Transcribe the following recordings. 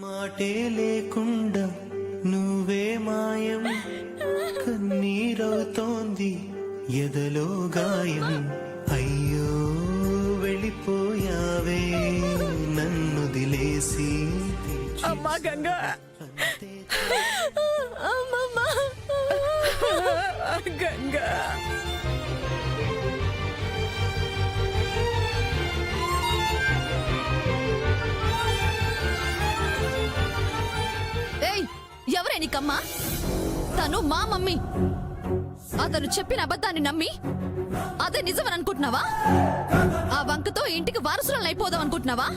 మాటే లేకుండా నువ్వే మాయం కన్నీరవుతోంది ఎదలో గాయం అయ్యో వెళ్ళిపోయావే నన్ను దిలేసి అమ్మా గంగా అమ్మమ్మ గంగా ఏయ్ ఎవరే నీకమ్మా? తను మా మమ్మీ. అతను చెప్పిన అబద్ధాన్ని నమ్మి అదే నిజమని అనుకుంటున్నావా? ఆ వంకతో ఇంటికి వారసులను అయిపోదాం అనుకుంటున్నావా?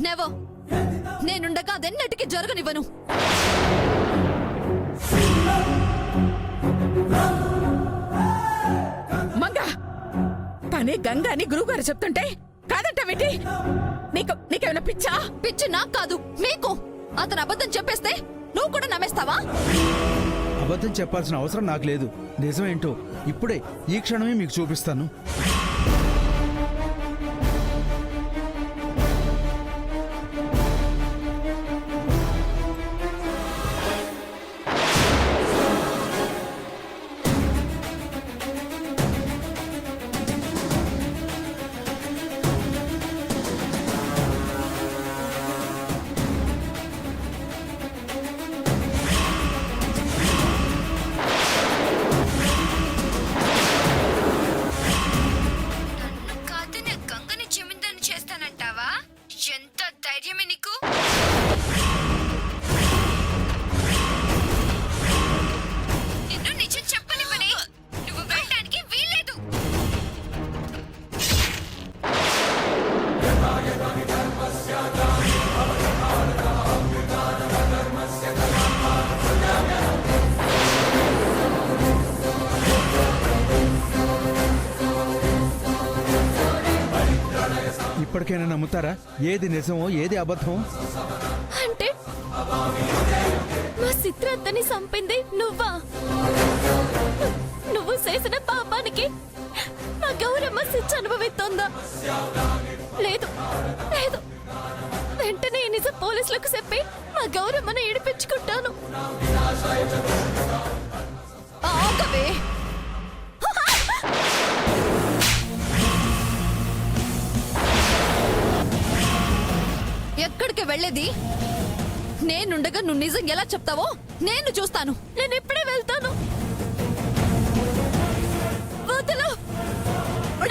నెవర్. నేనుండగా అదెన్నటికీ జరగనివ్వను. మంగా తనే గంగా అని గురువుగారు చెప్తుంటే కాదంటావేంటి? నీకేమైనా పిచ్చా? పిచ్చి నాకు కాదు మీకు. అతను అబద్ధం చెప్పేస్తే నువ్వు కూడా నమ్మేస్తావా? అబద్ధం చెప్పాల్సిన అవసరం నాకు లేదు. నిజమేంటో ఇప్పుడే ఈ క్షణమే మీకు చూపిస్తాను. ఎంత ధైర్యమే నీకు? నిన్ను నిజం చెప్పనివ్వని నువ్వు వెళ్ళడానికి వీల్లేదు. ఇప్పటికైనా నమ్ముతారా ఏది నిజమో ఏది అబద్ధమో? అంటే మా చిత్రత్తని చంపింది నువ్వా? నువ్వు చేసిన పాపానికి మా గౌరమ్మ శిక్ష అనుభవిస్తోందా? లేదు లేదు, వెంటనే ఈ నిజం పోలీసులకు చెప్పి మా గౌరమ్మను ఏడిపించుకుంటాను. ఆగవే. ఎక్కడికి వెళ్ళేది? నేనుండగా నువ్వు నిజం ఎలా చెప్తావో నేను చూస్తాను. నేను ఇప్పుడే వెళ్తాను. వదలు.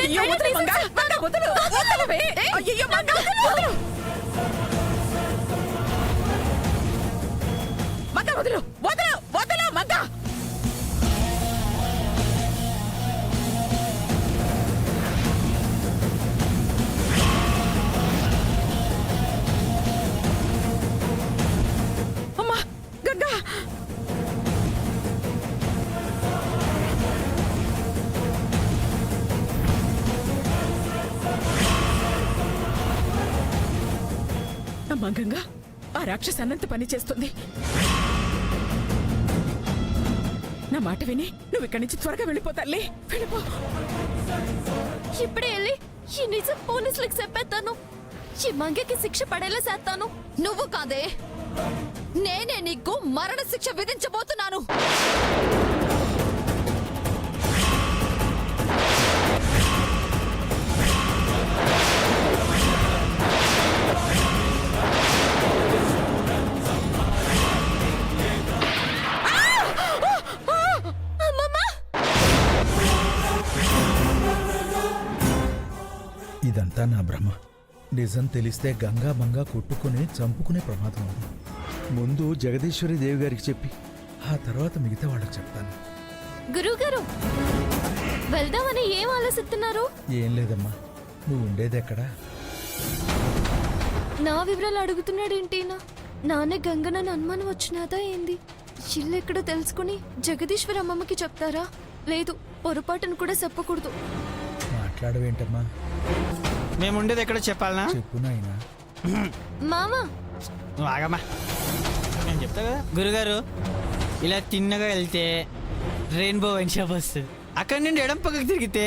అయ్యో, వదలు మంగా. మంగా, వదలు. వదలవే. అయ్యో, మంగా, వదలు. మంగా, వదలు. వదలు. వదలు, మంగా. అమ్మా గంగా. అమ్మా గంగా, ఆ రాక్షస అన్నంత పని చేస్తుంది. నా మాట విని నువ్వు ఇక్కడి నుంచి త్వరగా వెళ్ళిపోతాలే. వెళ్ళిపో. ఇప్పుడే వెళ్ళి ఈ నిజం పోలీసులకు చెప్పేస్తాను. ఈ మంగకి శిక్ష పడేలా చేస్తాను. నువ్వు కాదే, నేనే నీకు మరణ శిక్ష విధించబోతున్నాను. ఇదంతా నా భ్రమ. నిజం తెలిస్తే గంగా మంగా కొట్టుకుని చంపుకునే ప్రమాదం ఉంది. ముందు జగదీశ్వరి దేవి గారికి చెప్పి ఆ తర్వాత మిగతా వాళ్ళకి చెప్తాను. గురువుగారు, వెళ్దామని ఏం ఆలోచిస్తున్నారు? ఏం లేదమ్మా, నువ్వు ఉండేదెక్కడా? నా వివరాలు అడుగుతున్నాడేంటినా? నాన్న గంగనని అనుమానం వచ్చినాదా ఏంది? ఇల్లు ఎక్కడో తెలుసుకుని జగదీశ్వర అమ్మమ్మకి చెప్తారా? లేదు, పొరపాటును కూడా చెప్పకూడదు. మాట్లాడవేంటమ్మా? మేముండేది ఎక్కడో చెప్పాలనా? చెప్పు నాయనా. మామా, నువ్వు ఆగమ్మా, నేను చెప్తా కదా. గురుగారు, ఇలా తిన్నగా వెళ్తే రెయిన్బో వైన్ షాప్ వస్తుంది. అక్కడి నుండి ఎడం పక్కకు తిరిగితే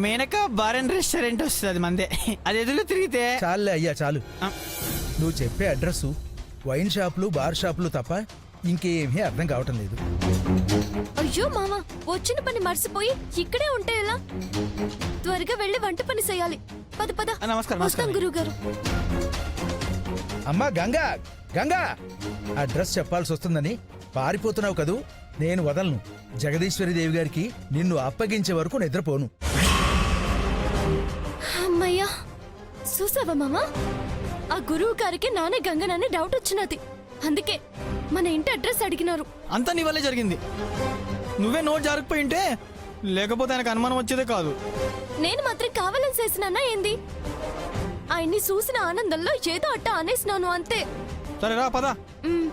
మేనక బార్ అండ్ రెస్టారెంట్ వస్తుంది. అది మందే. అది ఎదురు తిరిగితే చాలులే అయ్యా, చాలు. నువ్వు చెప్పే అడ్రస్ వైన్ షాపులు బార్ షాపులు తప్ప ఇంకేమీ అర్థం కావటం లేదు. అయ్యో మామ, వచ్చిన పని మర్చిపోయి ఇక్కడే ఉంటే ఎలా? త్వరగా వెళ్ళి వంట పని చేయాలి. పద పద. నమస్కారం, వస్తాం నమస్కారం. గురువు గారు. అమ్మా గంగా, గంగా అడ్రస్ చెప్పాల్సి వస్తుందని పారిపోతున్నావు కదూ. నేను వదలను. జగదీశ్వరి దేవి గారికి నిన్ను అప్పగించే వరకు నిద్రపోను. అమ్మయ్యా, చూసావా మామ? ఆ గురువు గారికి నానే గంగనని డౌట్ వచ్చినది. అందుకే మన ఇంటి అడ్రస్ అడిగినారు. అంతా నీ వల్లే జరిగింది. నువ్వే నోట్ జారకపోయి ఉంటే లేకపోతే ఆయనకు అనుమానం వచ్చేదే కాదు. నేను మాత్రం కావాలని చేసినానా ఏంది? ఆయన్ని చూసిన ఆనందంలో ఏదో అట్ట అనేసినాను అంతే. సరే రా పద. మ్.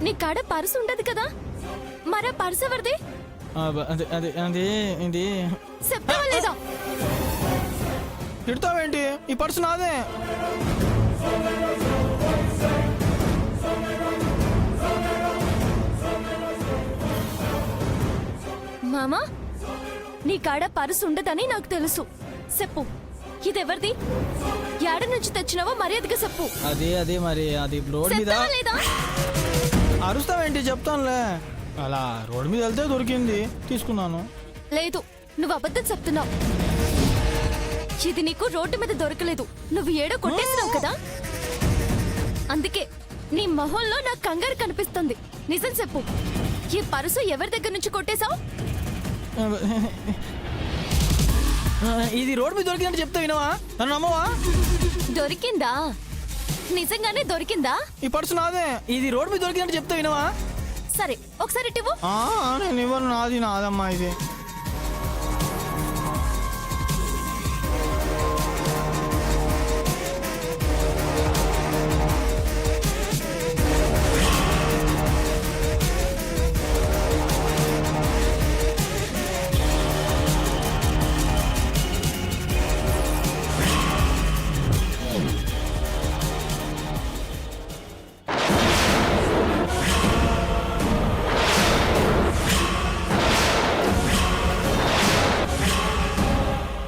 నీ కాడ పర్సు ఉండదు కదా, మరా పర్సు ఎవరిది? ఇది చెప్తావా లేదా? తిడతావేంటి? ఈ పర్సు నాదే. మామా, నీ కాడ పర్సు ఉండదని నాకు తెలుసు. చెప్పు, ఇదెవరిది? ఏడ నుంచి తెచ్చినావో మర్యాదగా చెప్పు. అదే మరి అది రోడ్ మీద. చెప్తావా లేదా? అరుస్తావేంటి? చెప్తానులే. అలా రోడ్ మీద వెళ్తే దొరికింది, తీసుకున్నాను. లేదు, నువ్వు అబద్ధం చెప్తున్నావు. ఇది నీకు రోడ్డు మీద దొరకలేదు. నువ్వు ఏడో కొట్టేసినావు కదా, అందుకే నీ మొహంలో నాకు కంగారు కనిపిస్తుంది. నిజం చెప్పు, ఈ పరుసు ఎవరి దగ్గర నుంచి కొట్టేశావు? ఇది రోడ్ మీద దొరికిందని చెప్తా వినవా? నన్ను నమ్మవా? దొరికిందా? నిజంగానే దొరికిందా? ఈ పర్సు నాదే. ఇది రోడ్ మీద దొరికిందని చెప్తా వినవా? సరే, ఒకసారి ఇవ్వు. నేను ఇవ్వను. నాదమ్మా ఇది.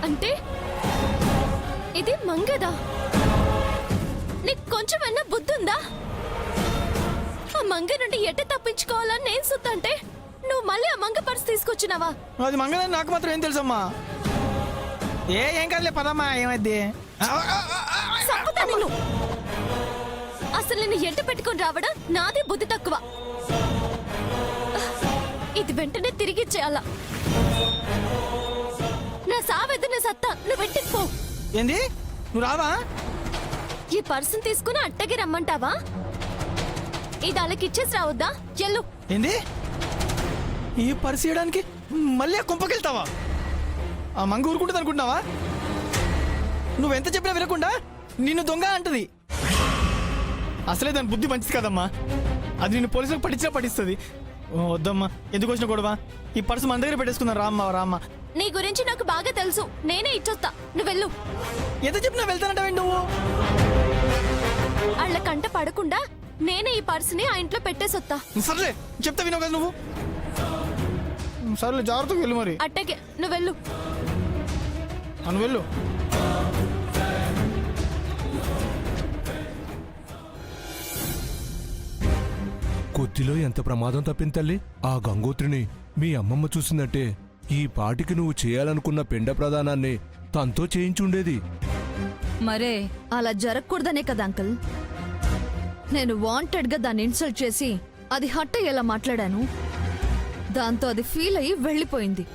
అంటే ఇది మంగదా? నీకు కొంచెమైనా బుద్ధుందా? ఆ మంగ నుండి ఎట్ట తప్పించుకోవాలని నేను సుత్తంటే నువ్వు మళ్ళీ ఆ మంగ పర్సు తీసుకొచ్చినావా? అది మంగళని నాకు మాత్రం ఏం తెలుసమ్మా. ఏం కాదులే, పదమ్మా. ఏమైంది? సంపుతా నిన్ను. అసలు నిన్ను ఎంట పెట్టుకొని రావడం నాది బుద్ధి తక్కువ. ఇది వెంటనే తిరిగి ఇచ్చేయాలా? నా సావెదన సత్తా నువ్వు వెంటకి పో. ఏంది? నువ్వు రావా? ఈ పర్సును తీసుకుని అట్టకి రమ్మంటావా? ఇది అలాకి ఇచ్చేసి రావద్దా? ఎల్లు. ఏంది? ఈ పర్సు ఇవ్వడానికి మళ్ళీ ఆ కుంపకెళ్తావా? ఆ మంగ ఊరుకుంటుంది అనుకుంటున్నావా? నువ్వెంత చెప్పినా వినకుండా నిన్ను దొంగ అంటది. అసలే దాని బుద్ధి మంచిది కదమ్మా. అది నిన్ను పోలీసులకు పట్టించినా పట్టిస్తుంది. వద్దమ్మా, ఎందుకు వచ్చిన గొడవ? ఈ పర్సు మన దగ్గర పెట్టేసుకున్నా. రామ్మ. నీ గురించి నాకు బాగా తెలుసు. నేనే ఇచ్చొస్తా, నువ్వు వెళ్ళు. ఎంత చెప్పినా వెళ్తానంటావేంటి నువ్వు? వాళ్ళ కంట పడకుండా నేనే ఈ పర్సుని ఆ ఇంట్లో పెట్టేసొత్తా. సర్లే, చెప్తా వినవు కదా నువ్వు. సర్లే, జాగ్రత్తగా వెళ్ళు మరి. అట్టగే నువ్వు వెళ్ళు. నువ్వు వెళ్ళు. కొద్దిలో ఎంత ప్రమాదం తప్పింది తల్లి. ఆ గంగోత్రిని మీ అమ్మమ్మ చూసిందంటే ఈ పాటికి నువ్వు చేయాలనుకున్న పిండ ప్రదానాన్ని తనతో చేయించుండేది. మరే అలా జరగకూడదనే కదా అంకుల్ నేను వాంటెడ్ గా దాన్ని ఇన్సల్ట్ చేసి అది హట్ అయ్యేలా మాట్లాడాను. దాంతో అది ఫీల్ అయ్యి వెళ్ళిపోయింది.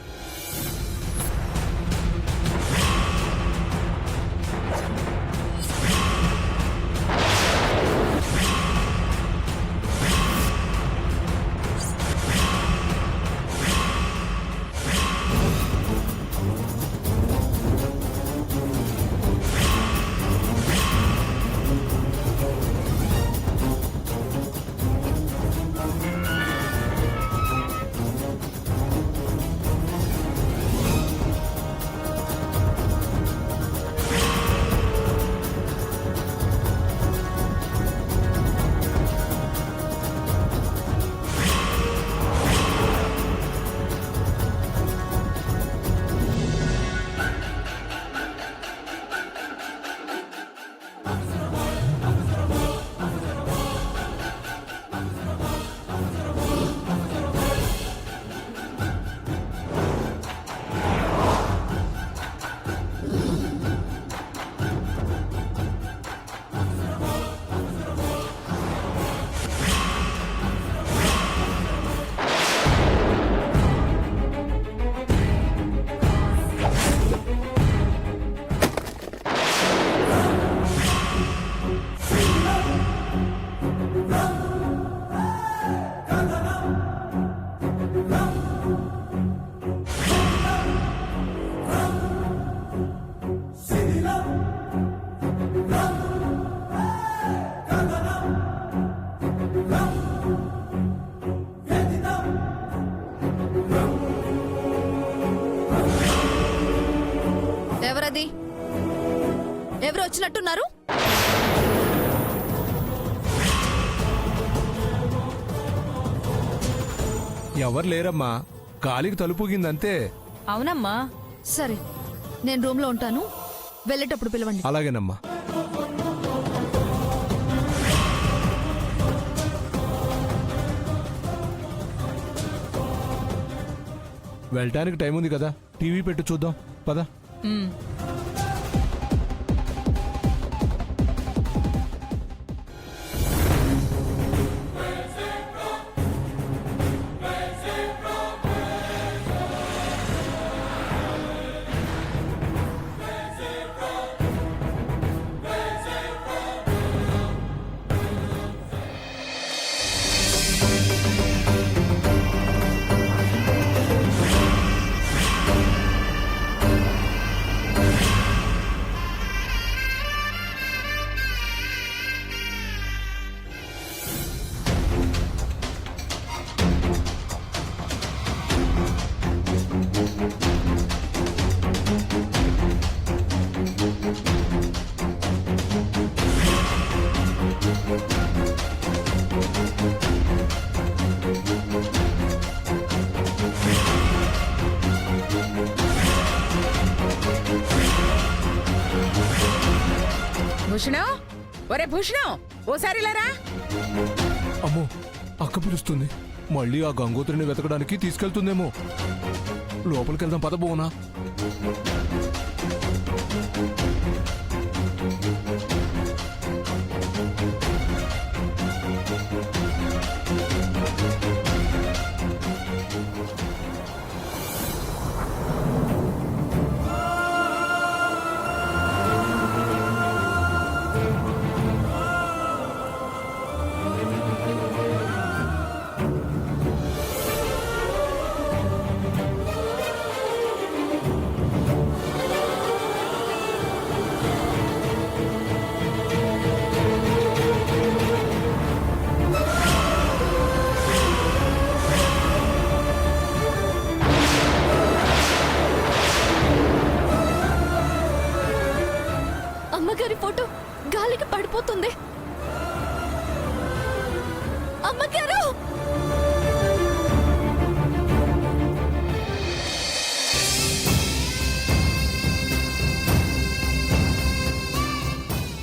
ఎవరది? ఎవరు వచ్చినట్టున్నారు? ఎవరు లేరమ్మా, కాలికి తలుపుగిందంతే. అవునమ్మా. సరే, నేను రూమ్ లో ఉంటాను, వెళ్ళేటప్పుడు పిలవండి. అలాగేనమ్మా. వెళ్ళటానికి టైం ఉంది కదా, టీవీ పెట్టి చూద్దాం పద. భూషణం, ఒరే భూషణం, ఓసారి లేరా. అమ్మో, అక్క పిలుస్తుంది. మళ్ళీ ఆ గంగోత్రిని వెతకడానికి తీసుకెళ్తుందేమో. లోపలికి వెళ్దాం పద బోనా. అమ్మగారి ఫోటో గాలికి పడిపోతుంది. అమ్మగారు!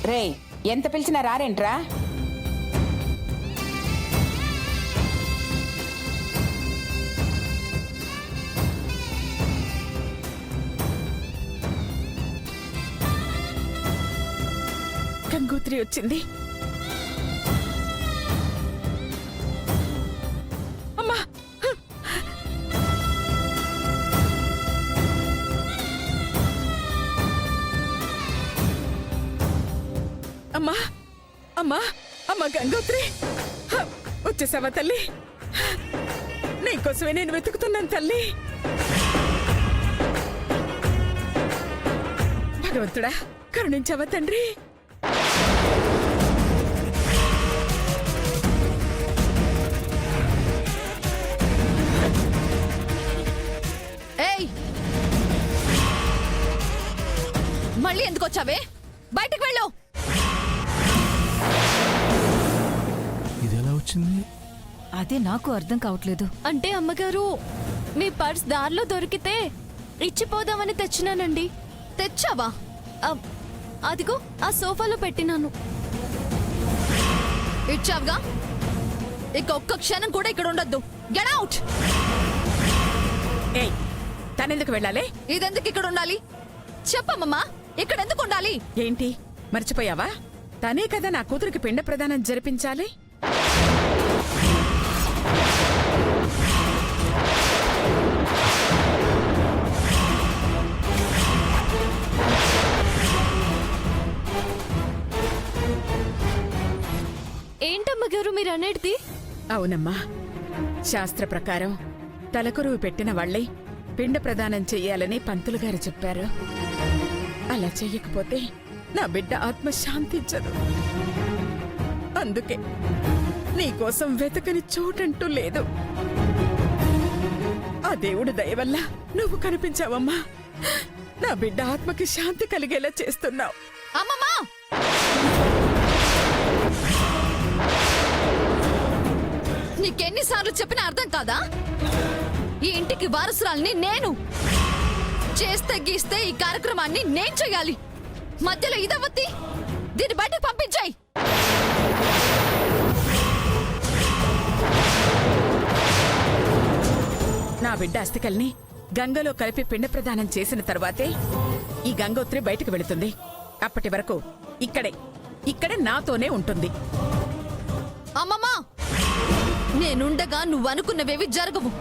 రే, ఎంత పిలిచినా రారేంట్రా? గంగోత్రి వచ్చింది. అమ్మా, అమ్మా, అమ్మా, అమ్మా గంగోత్రి, వచ్చేసావా తల్లి? నీకోసమే నేను వెతుకుతున్నాను తల్లి. భగవంతుడా, కరుణించావా తండ్రి? ఏయ్, మళ్ళీ ఎందుకు వచ్చావే? బయటకు వెళ్ళు. ఇది ఎలా వచ్చింది? అదే నాకు అర్థం కావట్లేదు. అంటే అమ్మగారు, మీ పర్స్ దారిలో దొరికితే ఇచ్చిపోదామని తెచ్చినానండి. తెచ్చావా? అదిగో ఆ సోఫాలో పెట్టినాను. ఇచ్చావుగా, ఇక ఒక్క క్షణం కూడా ఇక్కడ ఉండొద్దు. Get out. ఏయ్, తనెందుకు వెళ్ళాలి? ఇదెందుకు ఇక్కడ ఉండాలి? చెప్పమ్మమ్మా, ఇక్కడ ఎందుకు ఉండాలి? ఏంటి మర్చిపోయావా? తనే కదా నా కూతురికి పిండ ప్రదానం జరిపించాలి. ఏంటమ్మగారు మీరు అనేది? అవునమ్మా, శాస్త్ర ప్రకారం తలకొరువు పెట్టిన వాళ్లే పిండ ప్రదానం చెయ్యాలని పంతులు గారు చెప్పారు. అలా చెయ్యకపోతే నా బిడ్డ ఆత్మ శాంతించదు. అందుకే నీకోసం వెతకని చోటంటూ లేదు. ఆ దేవుడి దయ వల్ల నువ్వు కనిపించావమ్మా. నా బిడ్డ ఆత్మకి శాంతి కలిగేలా చేస్తున్నావు. అమ్మమ్మా, నీకెన్నిసార్లు చెప్పినా అర్థం కాదా? ఈ ఇంటికి వారసురాల్ని నేను. చేస్తే గీస్తే ఈ కార్యక్రమాన్ని నేను చెయ్యాలి. మధ్యలో ఇదవత్తి, దీన్ని బయటకు పంపించాయి. నా బిడ్డ అస్థికల్ని గంగలో కలిపి పిండ ప్రదానం చేసిన తర్వాతే ఈ గంగోత్రి బయటకు వెళుతుంది. అప్పటి వరకు ఇక్కడే నాతోనే ఉంటుంది. అమ్మమ్మా, నేనుండగా నువ్వు అనుకున్నవేవి జరగవు.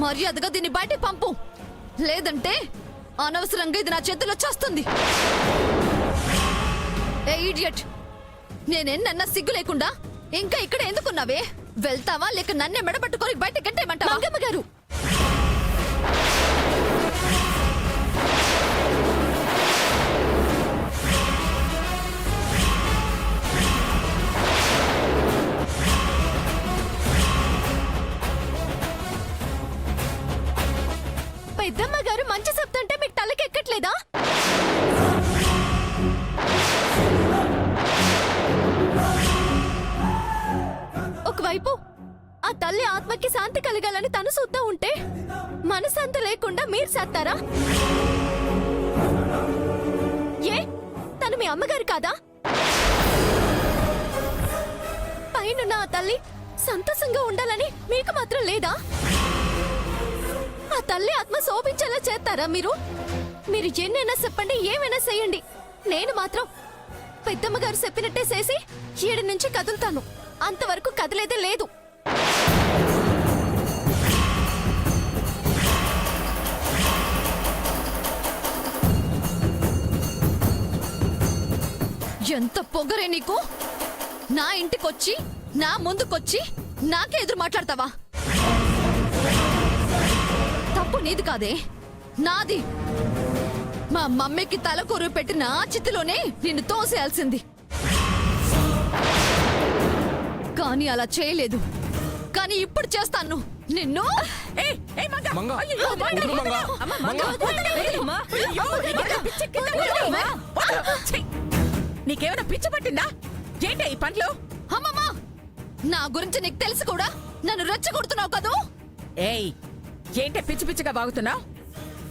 మర్యాదగా దీన్ని బయటకు పంపు, లేదంటే అనవసరంగా ఇది నా చేతిలో చేస్తుంది. ఏ ఇడియట్, నేనెన్నన్నా సిగ్గు లేకుండా ఇంకా ఇక్కడ ఎందుకున్నావే? వెళ్తావా లేక నన్నే మెడబట్టుకొని బయట గంటేమంటావా? మంగమ్మ గారు, పెద్దమ్మ గారు మంచి చెప్తుంటే మీకు తలకెక్కట్లేదా? ఒకవైపు ఆ తల్లి ఆత్మకి శాంతి కలగాలని తను చూద్దా ఉంటే మనసంత లేకుండా మీరు చేస్తారా? ఏ తను మీ అమ్మగారు కాదా? పైనున్న ఆ తల్లి సంతోషంగా ఉండాలని మీకు మాత్రం లేదా? ఆ తల్లి ఆత్మ శోభించేలా చేస్తారా మీరు? మీరు ఎన్నైనా చెప్పండి, ఏమైనా చెయ్యండి. నేను మాత్రం పెద్దమ్మ గారు చెప్పినట్టే చేసి 7 నుంచి కదులుతాను. అంతవరకు కదిలేదే లేదు. ఎంత పొగరే నీకు! నా ఇంటికొచ్చి నా ముందుకొచ్చి నాకే ఎదురు మాట్లాడతావా? తప్పు నీది కాదే, నాది. మా మమ్మీకి తలకూరు పెట్టిన ఆ చిత్తులోనే నిన్ను తోసేయాల్సింది. కానీ అలా చేయలేదు. కానీ ఇప్పుడు చేస్తాను నిన్ను. మంగ, ఉండు మంగ. నీకేమైనా పిచ్చి పట్టిందా? ఏంటి ఈ పనులు? అమ్మమ్మా, నా గురించి నీకు తెలుసు కూడా నన్ను రెచ్చగొడుతున్నావు కదూ? ఏయ్, ఏంటే పిచ్చి పిచ్చిగా బాగుతున్నావు?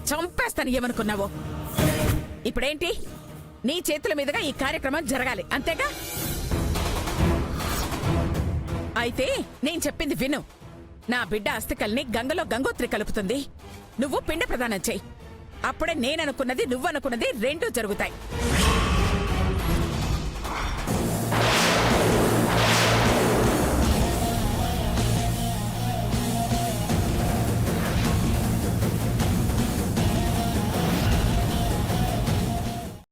చంపేస్తాను ఏమనుకున్నావు? ఇప్పుడేంటి? నీ చేతుల మీదుగా ఈ కార్యక్రమం జరగాలి, అంతేగా? అయితే నేను చెప్పింది విను. నా బిడ్డ అస్థికల్ని గంగలో గంగోత్రి కలుపుతుంది. నువ్వు పిండ ప్రదానం చెయ్యి. అప్పుడే నేననుకున్నది నువ్వనుకున్నది రెండూ జరుగుతాయి.